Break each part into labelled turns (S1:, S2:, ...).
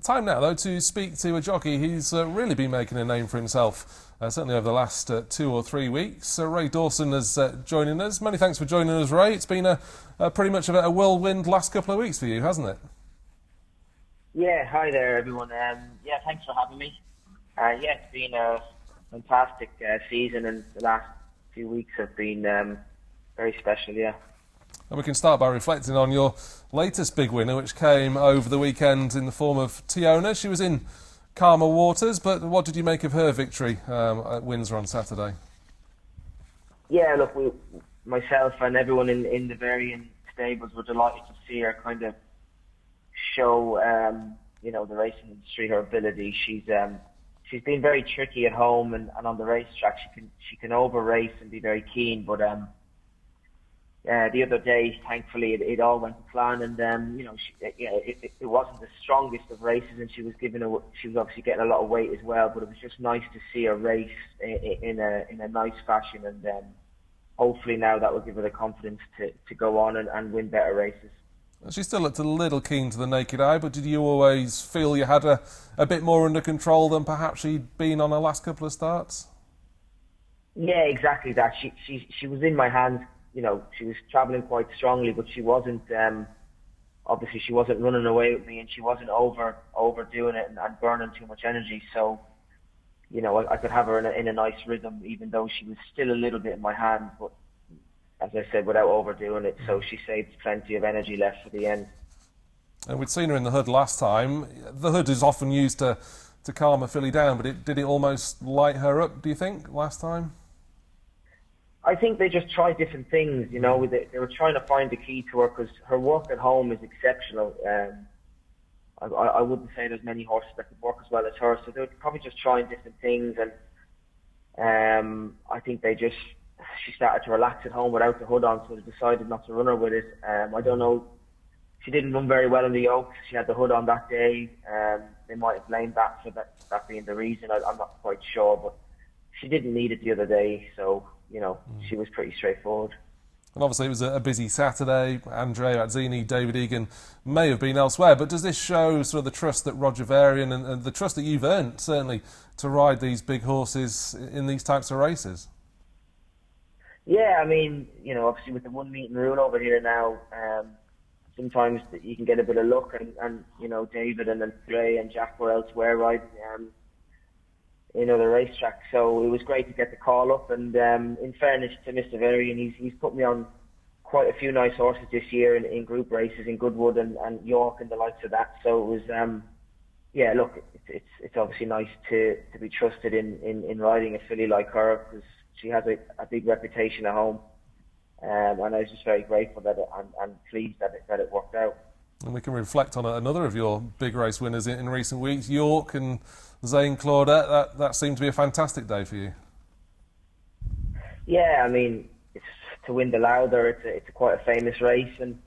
S1: Time now, though, to speak to a jockey who's really been making a name for himself, certainly over the last 2 or 3 weeks. Ray Dawson is joining us. Many thanks for joining us, Ray. It's been a pretty much of a whirlwind last couple of weeks for you, hasn't it?
S2: Yeah, hi there, everyone. Thanks for having me. It's been a fantastic season, and the last few weeks have been very special, yeah.
S1: And we can start by reflecting on your latest big winner, which came over the weekend in the form of Teona. She was in calmer waters, but what did you make of her victory at Windsor on Saturday?
S2: Yeah, look, myself and everyone in the varying stables were delighted to see her kind of show, the racing industry her ability. She's been very tricky at home and on the racetrack. She can over race and be very keen, but the other day, thankfully, it all went to plan, and it wasn't the strongest of races, and she was obviously getting a lot of weight as well. But it was just nice to see her race in a nice fashion, and hopefully now that will give her the confidence to go on and win better races.
S1: She still looked a little keen to the naked eye, but did you always feel you had a bit more under control than perhaps she'd been on her last couple of starts?
S2: Yeah, exactly that. She was in my hands. She was travelling quite strongly, but she wasn't. Obviously, she wasn't running away with me, and she wasn't overdoing it and burning too much energy. So, I could have her in a nice rhythm, even though she was still a little bit in my hands. But as I said, without overdoing it, so she saved plenty of energy left for the end.
S1: And we'd seen her in the hood last time. The hood is often used to calm a filly down, but did it almost light her up, do you think, last time?
S2: I think they just tried different things, They were trying to find the key to her because her work at home is exceptional. I wouldn't say there's many horses that could work as well as her, so they were probably just trying different things. And I think she started to relax at home without the hood on, so they decided not to run her with it. I don't know. She didn't run very well in the Oaks. She had the hood on that day. They might have blamed that for that being the reason. I'm not quite sure, but she didn't need it the other day, so she was pretty straightforward.
S1: And obviously it was a busy Saturday. Andrea Azzini, David Egan may have been elsewhere, but does this show sort of the trust that Roger Varian and the trust that you've earned, certainly, to ride these big horses in these types of races?
S2: Yeah, I mean, obviously with the one meeting rule over here now, sometimes you can get a bit of luck, and David and then Ray and Jack were elsewhere riding the racetrack, so it was great to get the call up. And in fairness to Mr. Varian, he's put me on quite a few nice horses this year in group races in Goodwood and York and the likes of that. So it was, it's obviously nice to be trusted in riding a filly like her, because she has a big reputation at home. And I was just very grateful and pleased that it worked out.
S1: And we can reflect on another of your big race winners in recent weeks, York and Zain Claudette. That seemed to be a fantastic day for you.
S2: Yeah, I mean, it's to win the Lowther. It's quite a famous race, and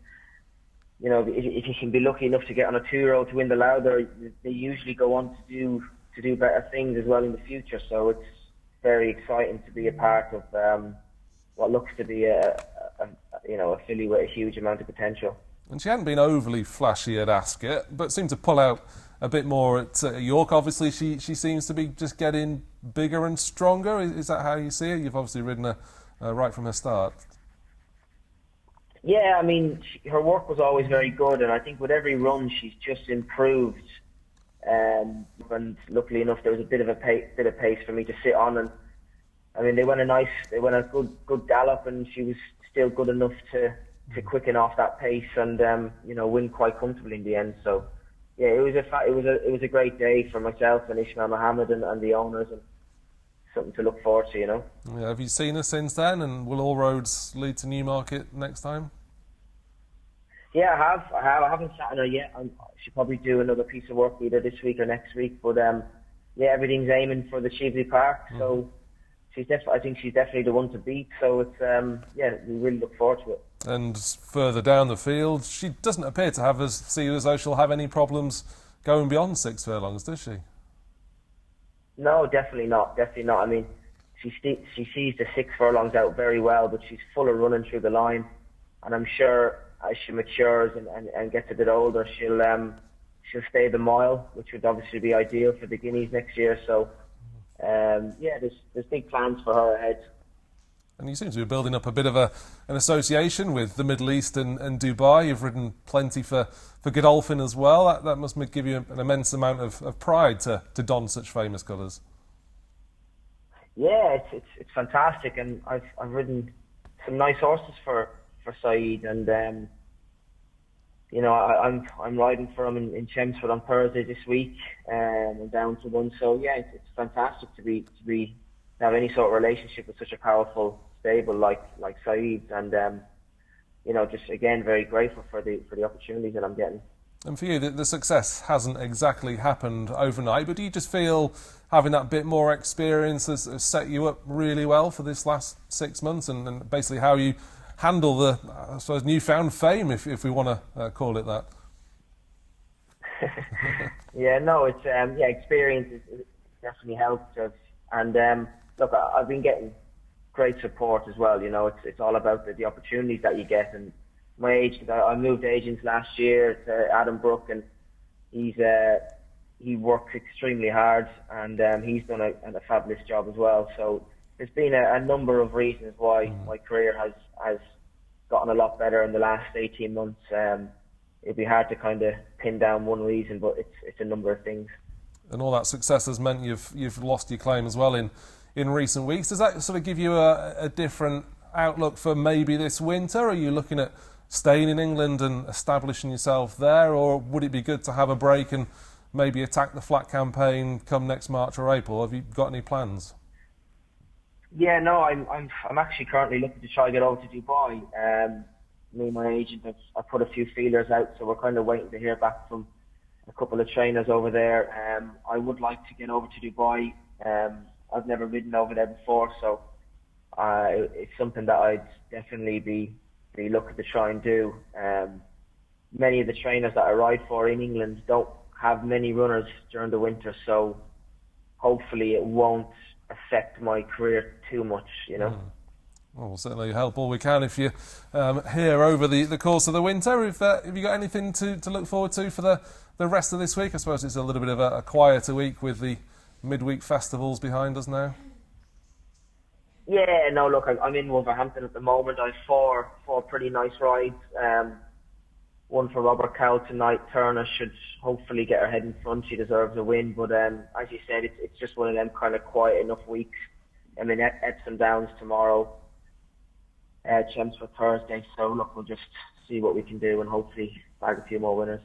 S2: if you can be lucky enough to get on a 2-year-old to win the Lowther, they usually go on to do better things as well in the future. So it's very exciting to be a part of what looks to be a filly with a huge amount of potential.
S1: And she hadn't been overly flashy at Ascot, but seemed to pull out a bit more at York. Obviously, she seems to be just getting bigger and stronger. Is that how you see it? You've obviously ridden her right from her start.
S2: Yeah, I mean, her work was always very good, and I think with every run she's just improved. And luckily enough, there was a bit of pace for me to sit on, and I mean, they went a good gallop, and she was still good enough to quicken off that pace and win quite comfortably in the end. So yeah, it was a great day for myself and Ishmael Mohammed and the owners, and something to look forward to. Yeah,
S1: have you seen her since then? And will all roads lead to Newmarket next time?
S2: Yeah, I have. I haven't sat on her yet. I should probably do another piece of work either this week or next week. But everything's aiming for the Cheveley Park. So I think she's definitely the one to beat. So it's we really look forward to it.
S1: And further down the field, she doesn't appear to have see as though she'll have any problems going beyond 6 furlongs, does she?
S2: No, definitely not. Definitely not. I mean, she sees the 6 furlongs out very well, but she's full of running through the line, and I'm sure as she matures and gets a bit older, she'll stay the mile, which would obviously be ideal for the Guineas next year. So, there's big plans for her ahead.
S1: And you seem to be building up a bit of an association with the Middle East and Dubai. You've ridden plenty for Godolphin as well. That must give you an immense amount of pride to don such famous colours.
S2: Yeah, it's fantastic, and I've ridden some nice horses for Saeed, and I'm riding for him in Chelmsford on Thursday this week, and down to one. So yeah, it's fantastic to have any sort of relationship with such a powerful stable like Saeed, and just again very grateful for the opportunities that I'm getting.
S1: And for you, the success hasn't exactly happened overnight, but do you just feel having that bit more experience has set you up really well for this last 6 months, and basically how you handle the, I suppose, newfound fame, if we want to call it that?
S2: Yeah, no, it's experience is definitely helped us, and look, I've been getting great support as well. It's all about the opportunities that you get, and my agent, I moved agents last year to Adam Brook, and he works extremely hard, and he's done a fabulous job as well. So there's been a number of reasons why my career has gotten a lot better in the last 18 months. It'd be hard to kind of pin down one reason, but it's a number of things.
S1: And all that success has meant you've lost your claim as well in recent weeks. Does that sort of give you a different outlook for maybe this winter? Are you looking at staying in England and establishing yourself there, or would it be good to have a break and maybe attack the flat campaign come next March or April? Have you got any plans?
S2: Yeah, no, I'm actually currently looking to try to get over to Dubai. Me and my agent have put a few feelers out, so we're kind of waiting to hear back from a couple of trainers over there. I would like to get over to Dubai. I've never ridden over there before, so it's something that I'd definitely be looking to try and do. Many of the trainers that I ride for in England don't have many runners during the winter, so hopefully it won't affect my career too much,
S1: Well, we'll certainly help all we can if you're here over the course of the winter. Have you got anything to look forward to for the rest of this week? I suppose it's a little bit of a quieter week with the midweek festivals behind us now.
S2: Yeah, no, look, I'm in Wolverhampton at the moment. I have four pretty nice rides. One for Robert Cowell tonight. Turner should hopefully get her head in front. She deserves a win. But as you said, it's just one of them kind of quiet enough weeks. I mean, Epsom Downs tomorrow, Chelmsford Thursday. So look, we'll just see what we can do and hopefully bag a few more winners.